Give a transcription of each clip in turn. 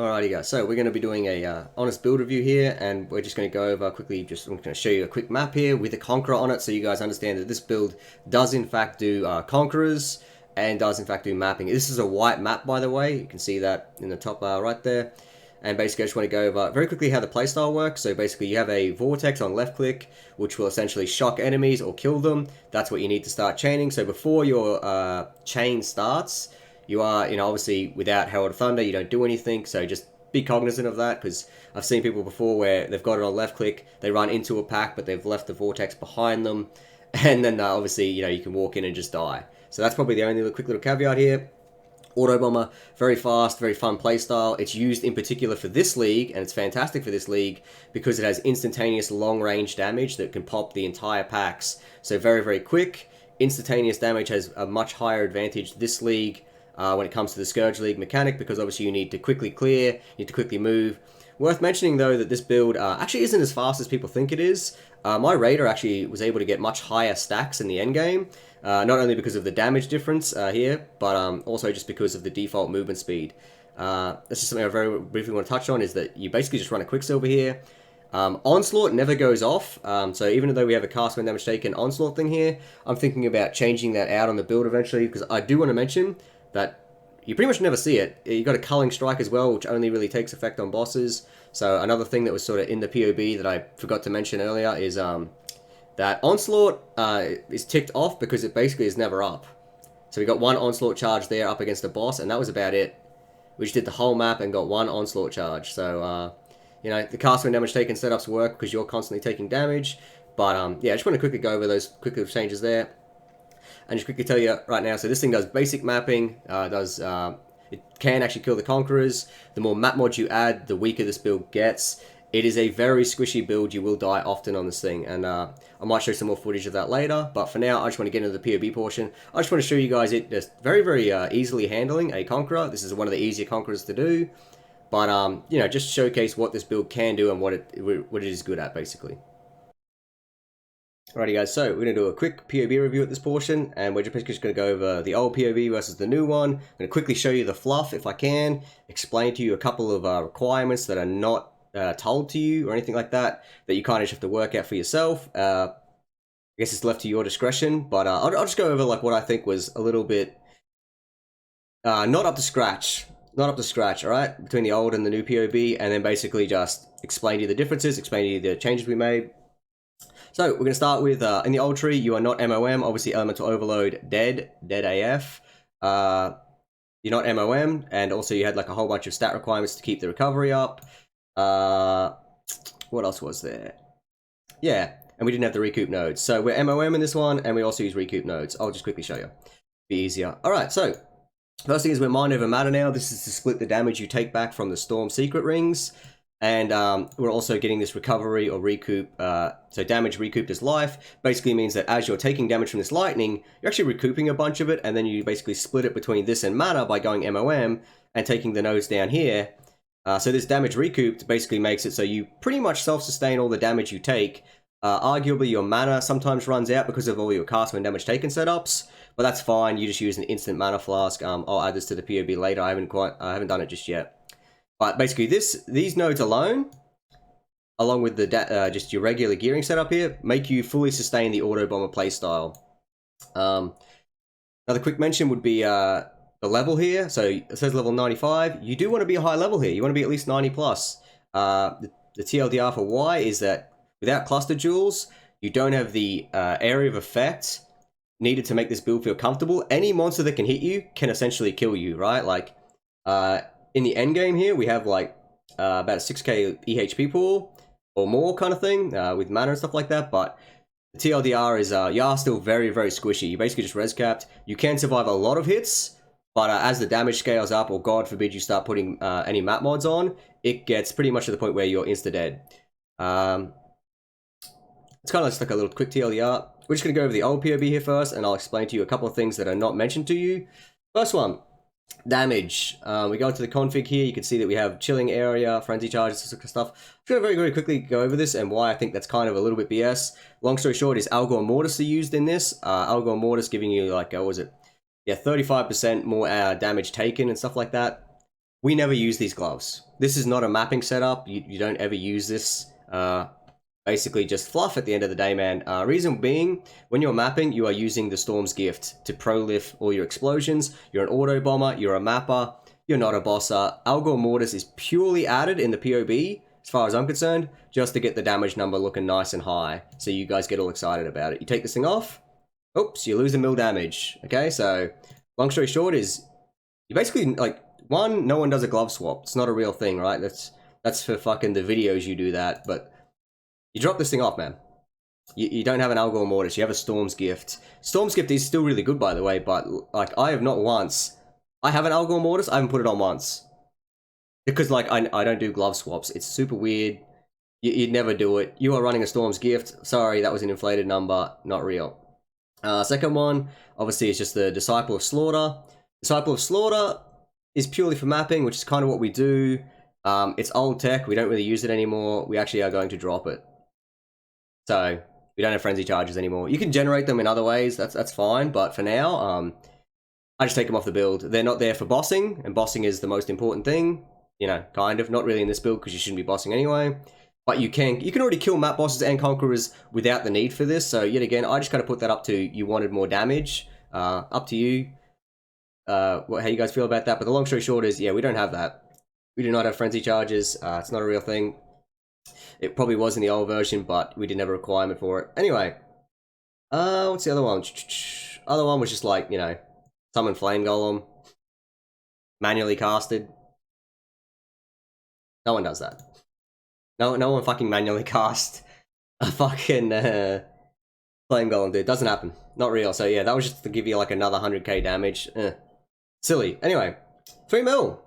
Alrighty guys, so we're going to be doing a honest build review here, and we're just going to go over quickly, I'm going to show you a quick map here with a Conqueror on it, so you guys understand that this build does in fact do Conquerors, and does in fact do mapping. This is a white map, by the way, you can see that in the top right there, and basically I just want to go over very quickly how the playstyle works. So basically you have a Vortex on left click, which will essentially shock enemies or kill them. That's what you need to start chaining. So before your chain starts, you are, obviously without Herald of Thunder, you don't do anything, so just be cognizant of that, because I've seen people before where they've got it on left click, they run into a pack, but they've left the Vortex behind them, and then obviously, you can walk in and just die. So that's probably the only quick little caveat here. Autobomber, very fast, very fun playstyle. It's used in particular for this league, and it's fantastic for this league because it has instantaneous long-range damage that can pop the entire packs. So very, very quick. Instantaneous damage has a much higher advantage this league when it comes to the Scourge League mechanic, because obviously you need to quickly clear, you need to quickly move. Worth mentioning though that this build actually isn't as fast as people think it is. My Raider actually was able to get much higher stacks in the endgame, not only because of the damage difference here, but also just because of the default movement speed. That's just something I very briefly want to touch on, is that you basically just run a Quicksilver here. Onslaught never goes off, so even though we have a cast when damage taken Onslaught thing here, I'm thinking about changing that out on the build eventually, because I do want to mention that you pretty much never see it. You got a Culling Strike as well, which only really takes effect on bosses. So another thing that was sort of in the POB that I forgot to mention earlier is that Onslaught is ticked off because it basically is never up. So we got one Onslaught charge there up against the boss, and that was about it. We just did the whole map and got one Onslaught charge. So, the cast when damage taken setups work because you're constantly taking damage. But, yeah, I just want to quickly go over those quick little changes there. And just quickly tell you right now, so this thing does basic mapping, it can actually kill the Conquerors. The more map mods you add, the weaker this build gets. It is a very squishy build, you will die often on this thing, and I might show some more footage of that later, but for now I just want to get into the POB portion. I just want to show you guys it just very, very easily handling a Conqueror. This is one of the easier Conquerors to do, but just showcase what this build can do and what it is good at, basically. Alrighty guys, so we're going to do a quick POB review at this portion, and we're just going to go over the old POB versus the new one. I'm going to quickly show you the fluff if I can, explain to you a couple of requirements that are not told to you or anything like that, that you kind of just have to work out for yourself. I guess it's left to your discretion, but I'll just go over like what I think was a little bit not up to scratch. Not up to scratch, alright? Between the old and the new POB, and then basically just explain to you the differences, explain to you the changes we made. So, we're going to start with, in the old tree, you are not MOM, obviously Elemental Overload, dead AF. You're not MOM, and also you had like a whole bunch of stat requirements to keep the recovery up. What else was there? Yeah, and we didn't have the recoup nodes. So, we're MOM in this one, and we also use recoup nodes. I'll just quickly show you. Be easier. Alright, so, first thing is we're mind over matter now. This is to split the damage you take back from the Storm Secret Rings. And we're also getting this recovery or recoup. So damage recouped as life basically means that as you're taking damage from this lightning, you're actually recouping a bunch of it, and then you basically split it between this and mana by going MOM and taking the nodes down here. So this damage recouped basically makes it so you pretty much self-sustain all the damage you take. Arguably your mana sometimes runs out because of all your cast when damage taken setups, but that's fine. You just use an instant mana flask. I'll add this to the POB later. I haven't done it just yet. But basically, these nodes alone, along with the just your regular gearing setup here, make you fully sustain the Autobomber playstyle. Another quick mention would be the level here. So it says level 95. You do want to be a high level here. You want to be at least 90 plus. The TLDR for why is that without cluster jewels, you don't have the area of effect needed to make this build feel comfortable. Any monster that can hit you can essentially kill you, right? Like, in the end game here, we have like about a 6k EHP pool or more kind of thing with mana and stuff like that. But the TLDR is you are still very, very squishy. You basically just res capped. You can survive a lot of hits, but as the damage scales up, or God forbid you start putting any map mods on, it gets pretty much to the point where you're insta dead. It's kind of just like a little quick TLDR. We're just going to go over the old POB here first, and I'll explain to you a couple of things that are not mentioned to you. First one. Damage. We go to the config here. You can see that we have chilling area, frenzy charges, this sort of stuff. I'm going to very, very quickly go over this and why I think that's kind of a little bit BS. Long story short, is Algor Mortis are used in this. Algor Mortis giving you like, what was it? Yeah, 35% more damage taken and stuff like that. we never use these gloves. This is not a mapping setup. You don't ever use this. Basically just fluff at the end of the day, man. Reason being, when you're mapping, you are using the Storm's Gift to pro-lift all your explosions. You're an Autobomber, you're a mapper, you're not a bosser. Algor Mortis is purely added in the POB, as far as I'm concerned, just to get the damage number looking nice and high, so you guys get all excited about it. You take this thing off, oops, you lose a mil damage. Okay, so long story short is, you basically, like, one, no one does a glove swap. It's not a real thing, right? That's for fucking the videos you do that, but you drop this thing off, man. You don't have an Algor Mortis, you have a Storm's Gift. Storm's Gift is still really good, by the way, but, like, I have not once... I have an Algor Mortis, I haven't put it on once. Because, like, I don't do glove swaps. It's super weird. You'd never do it. You are running a Storm's Gift. Sorry, that was an inflated number. Not real. Second one, obviously, is just the Disciple of Slaughter. Disciple of Slaughter is purely for mapping, which is kind of what we do. It's old tech. We don't really use it anymore. We actually are going to drop it. So, we don't have frenzy charges anymore. You can generate them in other ways. That's fine. But for now, I just take them off the build. They're not there for bossing, and bossing is the most important thing. You know, kind of. Not really in this build, because you shouldn't be bossing anyway. But you can already kill map bosses and conquerors without the need for this. So, yet again, I just kind of put that up to you wanted more damage. Up to you. How you guys feel about that. But the long story short is, yeah, we don't have that. We do not have frenzy charges. It's not a real thing. It probably was in the old version, but we didn't have a requirement for it. Anyway. What's the other one? Other one was just like, you know, summon Flame Golem. Manually casted. No one does that. No one fucking manually cast a fucking Flame Golem, dude. Doesn't happen. Not real. So yeah, that was just to give you like another 100k damage. Silly. Anyway, 3 mil.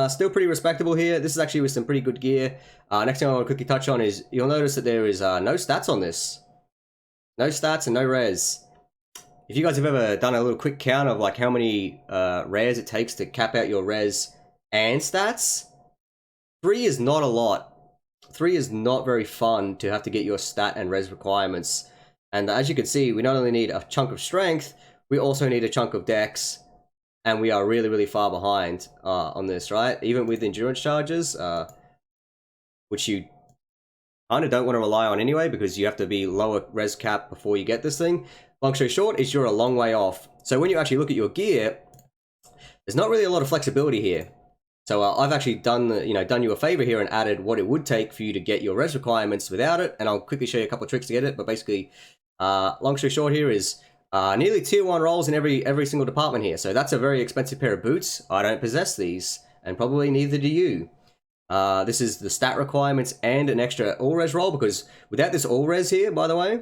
Still pretty respectable here. This is actually with some pretty good gear. Next thing I want to quickly touch on is, you'll notice that there is no stats on this. No stats and no res. If you guys have ever done a little quick count of like how many rares it takes to cap out your res and stats, 3 is not a lot. 3 is not very fun to have to get your stat and res requirements. And as you can see, we not only need a chunk of strength, we also need a chunk of dex. And we are really, really far behind on this, right? Even with endurance charges, which you kind of don't want to rely on anyway, because you have to be lower res cap before you get this thing. Long story short is, you're a long way off. So when you actually look at your gear, there's not really a lot of flexibility here. So I've actually done you a favor here and added what it would take for you to get your res requirements without it, and I'll quickly show you a couple of tricks to get it. But basically, long story short here is, nearly tier 1 rolls in every single department here. So that's a very expensive pair of boots. I don't possess these, and probably neither do you. This is the stat requirements and an extra all-res roll, because without this all-res here, by the way,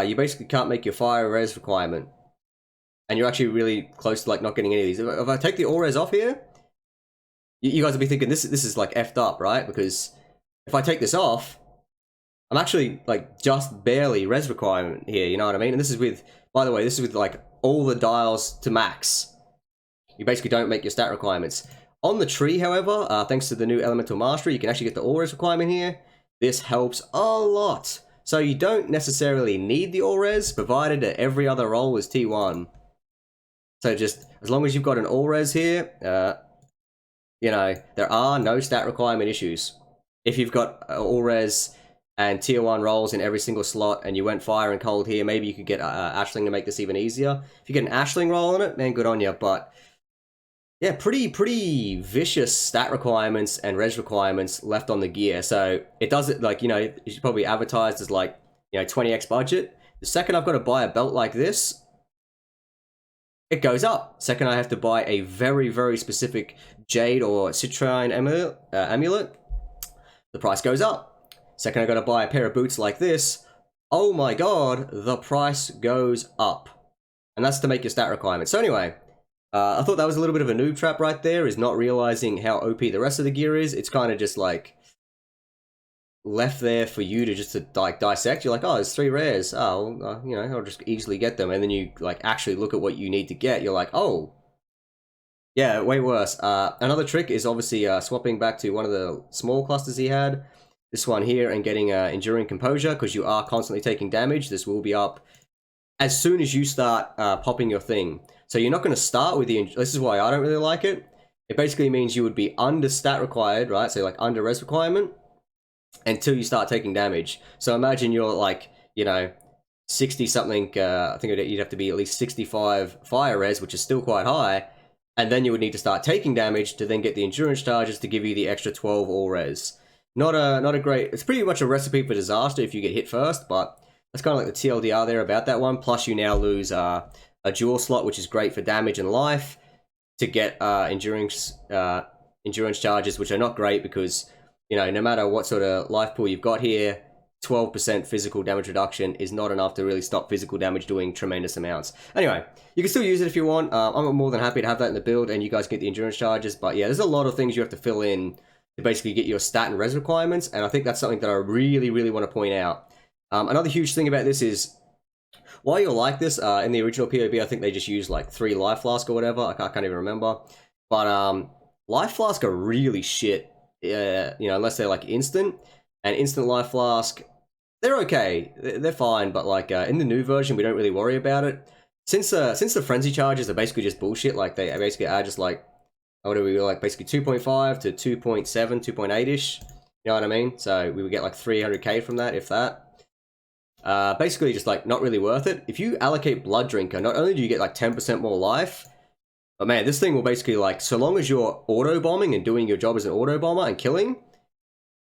you basically can't make your fire res requirement. And you're actually really close to like not getting any of these. If I take the all-res off here, you guys will be thinking this is like effed up, right? Because if I take this off, I'm actually like just barely res requirement here, you know what I mean? And this is with, by the way, this is with like all the dials to max. You basically don't make your stat requirements. On the tree, however, thanks to the new Elemental Mastery, you can actually get the all-res requirement here. This helps a lot. So you don't necessarily need the all-res, provided that every other roll is T1. So just, as long as you've got an all-res here, you know, there are no stat requirement issues. If you've got all-res and tier 1 rolls in every single slot, and you went fire and cold here, maybe you could get Ashling to make this even easier. If you get an Ashling roll on it, man, good on you. But yeah, pretty vicious stat requirements and res requirements left on the gear. So it does it like, you know, it should probably advertised as like, you know, 20x budget. The second I've got to buy a belt like this, it goes up. Second I have to buy a very, very specific jade or citrine amulet, the price goes up. Second I got to buy a pair of boots like this, oh my god, the price goes up. And that's to make your stat requirements. So anyway, I thought that was a little bit of a noob trap right there, is not realizing how OP the rest of the gear is. It's kind of just like left there for you to just to like dissect. You're like, oh, there's 3 rares. Oh, you know, I'll just easily get them. And then you like actually look at what you need to get. You're like, oh, yeah, way worse. Another trick is obviously swapping back to one of the small clusters he had. This one here, and getting Enduring Composure, because you are constantly taking damage. This will be up as soon as you start popping your thing. So you're not going to start with the... This is why I don't really like it. it basically means you would be under stat required, right? So like under res requirement until you start taking damage. So imagine you're like, you know, 60 something, I think you'd have to be at least 65 fire res, which is still quite high. And then you would need to start taking damage to then get the endurance charges to give you the extra 12 all res. Not a great, it's pretty much a recipe for disaster if you get hit first, but that's kind of like the TLDR there about that one. Plus you now lose a dual slot, which is great for damage and life, to get endurance charges, which are not great because, you know, no matter what sort of life pool you've got here, 12% physical damage reduction is not enough to really stop physical damage doing tremendous amounts. Anyway, you can still use it if you want. I'm more than happy to have that in the build, and you guys get the endurance charges. But yeah, there's a lot of things you have to fill in to basically get your stat and res requirements, and I think that's something that I really, really want to point out. Another huge thing about this is, while you're like this, in the original POB, I think they just used like 3 life flask or whatever. I can't even remember. But life flask are really shit, you know, unless they're like instant. And instant life flask, they're okay, they're fine, but like in the new version, we don't really worry about it. Since the frenzy charges are basically just bullshit, like they basically are just like, what do we like, basically 2.5 to 2.7, 2.8-ish, you know what I mean? So we would get like 300k from that, if that. Basically just like not really worth it. If you allocate Blood Drinker, not only do you get like 10% more life, but man, this thing will basically like, so long as you're auto-bombing and doing your job as an auto-bomber and killing,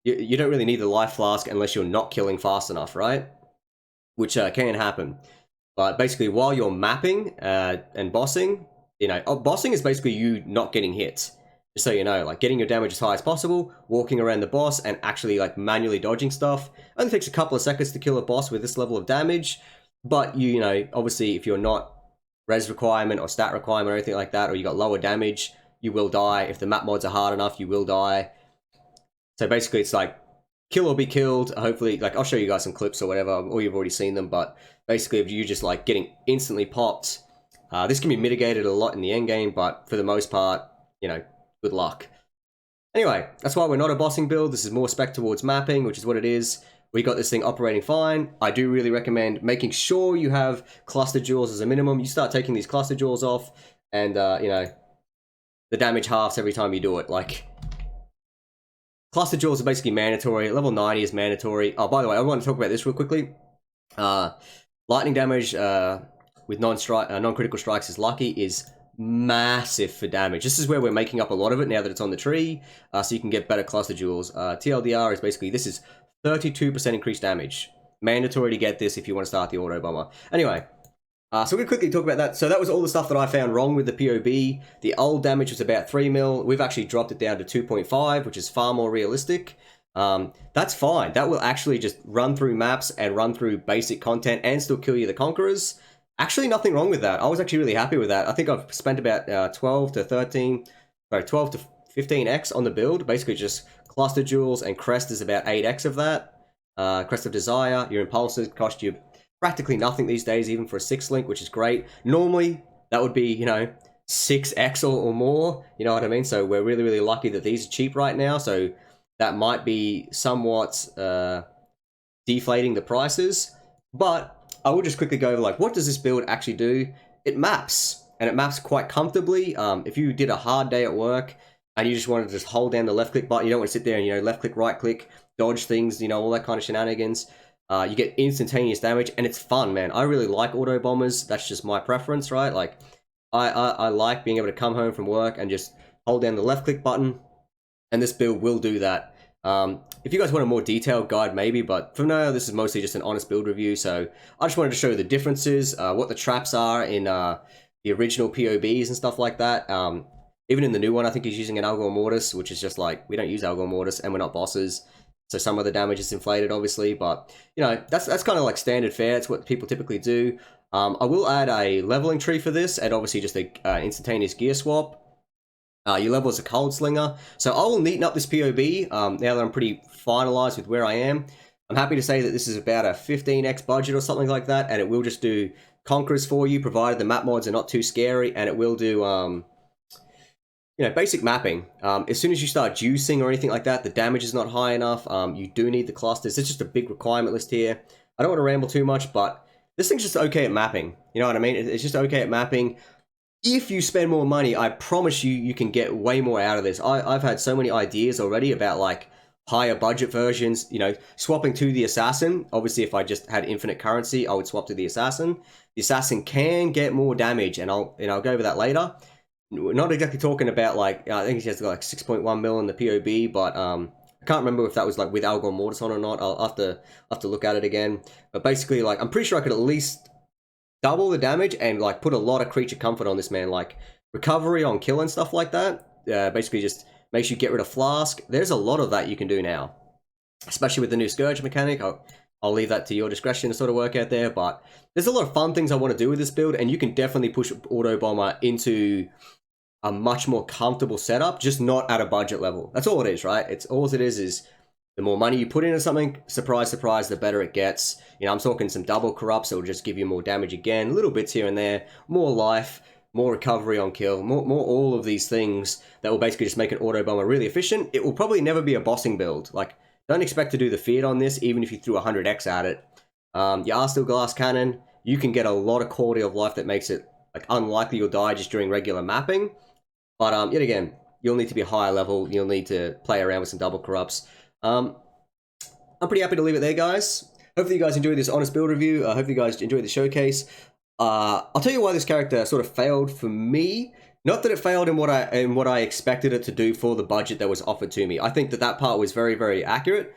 you don't really need the life flask unless you're not killing fast enough, right? Which can happen. But basically, while you're mapping and bossing, you know, bossing is basically you not getting hit. Just so you know, like getting your damage as high as possible, walking around the boss, and actually like manually dodging stuff. Only takes a couple of seconds to kill a boss with this level of damage. But you know, obviously, if you're not res requirement or stat requirement or anything like that, or you got lower damage, you will die. If the map mods are hard enough, you will die. So basically, it's like kill or be killed. Hopefully, like I'll show you guys some clips or whatever, or you've already seen them. But basically, if you just like getting instantly popped, this can be mitigated a lot in the end game. But for the most part, you know, good luck. Anyway, that's why we're not a bossing build. This is more spec towards mapping, which is what it is. We got this thing operating fine. I do really recommend making sure you have cluster jewels as a minimum. You start taking these cluster jewels off, and you know, the damage halves every time you do it. Like, cluster jewels are basically mandatory. Level 90 is mandatory. Oh, by the way, I want to talk about this real quickly. Lightning damage with non-critical strikes is lucky is massive for damage. This is where we're making up a lot of it now that it's on the tree, so you can get better cluster jewels. TLDR is basically, this is 32% increased damage. Mandatory to get this if you want to start the Autobomber. Anyway, so we're going to quickly talk about that. So that was all the stuff that I found wrong with the POB. The old damage was about 3 mil. We've actually dropped it down to 2.5, which is far more realistic. That's fine. That will actually just run through maps and run through basic content and still kill you the Conquerors. Actually, nothing wrong with that. I was actually really happy with that. I think I've spent about 12 to 15x on the build. Basically just cluster jewels, and crest is about 8x of that. Crest of Desire, your impulses cost you practically nothing these days, even for a 6-link, which is great. Normally, that would be, you know, 6x or more, you know what I mean? So we're really, really lucky that these are cheap right now, so that might be somewhat deflating the prices. But I will just quickly go over, like, what does this build actually do? It maps, and it maps quite comfortably. If you did a hard day at work, and you just wanted to just hold down the left-click button, you don't want to sit there and, you know, left-click, right-click, dodge things, you know, all that kind of shenanigans. You get instantaneous damage, and it's fun, man. I really like auto bombers. That's just my preference, right? Like, I like being able to come home from work and just hold down the left click button, and this build will do that. If you guys want a more detailed guide, maybe, but for now, this is mostly just an honest build review. So I just wanted to show you the differences, what the traps are in the original POBs and stuff like that. Even in the new one, I think he's using an Algor Mortis, which is just like, we don't use Algor Mortis, and we're not bosses. So some of the damage is inflated, obviously, but, you know, that's kind of like standard fare. It's what people typically do. I will add a leveling tree for this, and obviously just a instantaneous gear swap. Your level is a cold slinger. So I will neaten up this POB now that I'm pretty finalized with where I am. I'm happy to say that this is about a 15x budget or something like that, and it will just do Conquerors for you, provided the map mods are not too scary, and it will do you know, basic mapping. As soon as you start juicing or anything like that, the damage is not high enough. You do need the clusters. It's just a big requirement list here. I don't want to ramble too much, but this thing's just okay at mapping. You know what I mean? It's just okay at mapping. if you spend more money, I promise you, you can get way more out of this. I've had so many ideas already about like higher budget versions, you know, swapping to the assassin. Obviously, if I just had infinite currency, I would swap to the assassin. The assassin can get more damage, and I'll go over that later. We're not exactly talking about like, I think he has like 6.1 mil in the POB, but I can't remember if that was like with Algor Mortis on or not. I'll have to look at it again. But basically, like, I'm pretty sure I could at least double the damage and like put a lot of creature comfort on this man, like recovery on kill and stuff like that. Basically, just makes you get rid of flask. There's a lot of that you can do now, especially with the new Scourge mechanic. I'll leave that to your discretion to sort of work out there, but there's a lot of fun things I want to do with this build, and you can definitely push Autobomber into a much more comfortable setup, just not at a budget level. That's all it is, right? It's all it is the more money you put into something, surprise, surprise, the better it gets. You know, I'm talking some double corrupts that will just give you more damage again, little bits here and there, more life, more recovery on kill, more all of these things that will basically just make an Autobomber really efficient. It will probably never be a bossing build. Like, don't expect to do the Fiat on this, even if you threw 100x at it. You are still Glass Cannon. You can get a lot of quality of life that makes it like unlikely you'll die just during regular mapping. But yet again, you'll need to be higher level. You'll need to play around with some double corrupts. I'm pretty happy to leave it there, guys. Hopefully you guys enjoyed this honest build review. I hope you guys enjoyed the showcase. I'll tell you why this character sort of failed for me. Not that it failed in what I expected it to do for the budget that was offered to me. I think that part was very, very accurate.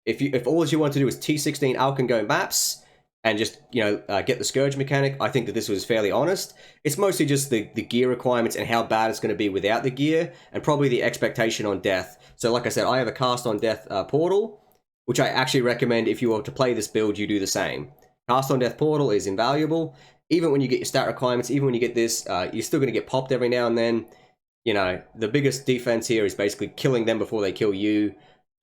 If all you want to do is T16 Alk and go maps, and just, you know, get the Scourge mechanic, I think that this was fairly honest. It's mostly just the gear requirements and how bad it's going to be without the gear, and probably the expectation on death. So like I said, I have a cast on death portal, which I actually recommend if you were to play this build, you do the same. Cast on death portal is invaluable. Even when you get your stat requirements, even when you get this, you're still going to get popped every now and then. You know, the biggest defense here is basically killing them before they kill you.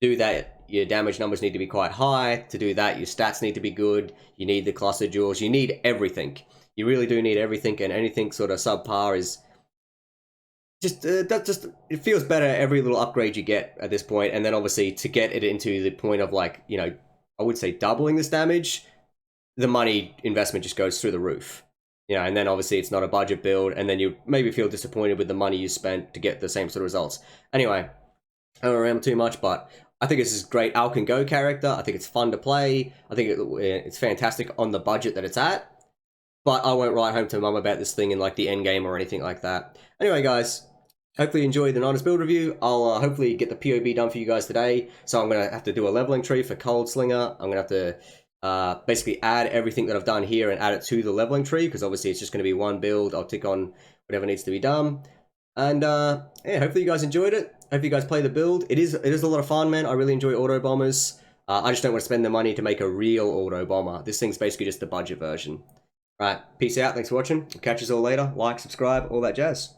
Do that, your damage numbers need to be quite high. To do that, your stats need to be good. You need the cluster jewels. You need everything. You really do need everything, and anything sort of subpar is just it feels better every little upgrade you get at this point. And then obviously to get it into the point of, like, you know, I would say doubling this damage, the money investment just goes through the roof. You know, and then obviously it's not a budget build, and then you maybe feel disappointed with the money you spent to get the same sort of results. Anyway, I don't ramble too much, but I think this is a great Alk and Go character. I think it's fun to play. I think it's fantastic on the budget that it's at. But I won't write home to mum about this thing in like the endgame or anything like that. Anyway, guys, hopefully you enjoyed the honest build review. I'll hopefully get the POB done for you guys today. So I'm going to have to do a leveling tree for Cold Slinger. I'm going to have to basically add everything that I've done here and add it to the leveling tree, because obviously it's just going to be one build. I'll tick on whatever needs to be done. And yeah, hopefully you guys enjoyed it. Hope you guys play the build. It is a lot of fun, man. I really enjoy Autobombers. I just don't want to spend the money to make a real Autobomber. This thing's basically just the budget version. Right, peace out. Thanks for watching. I'll catch you all later. Like, subscribe, all that jazz.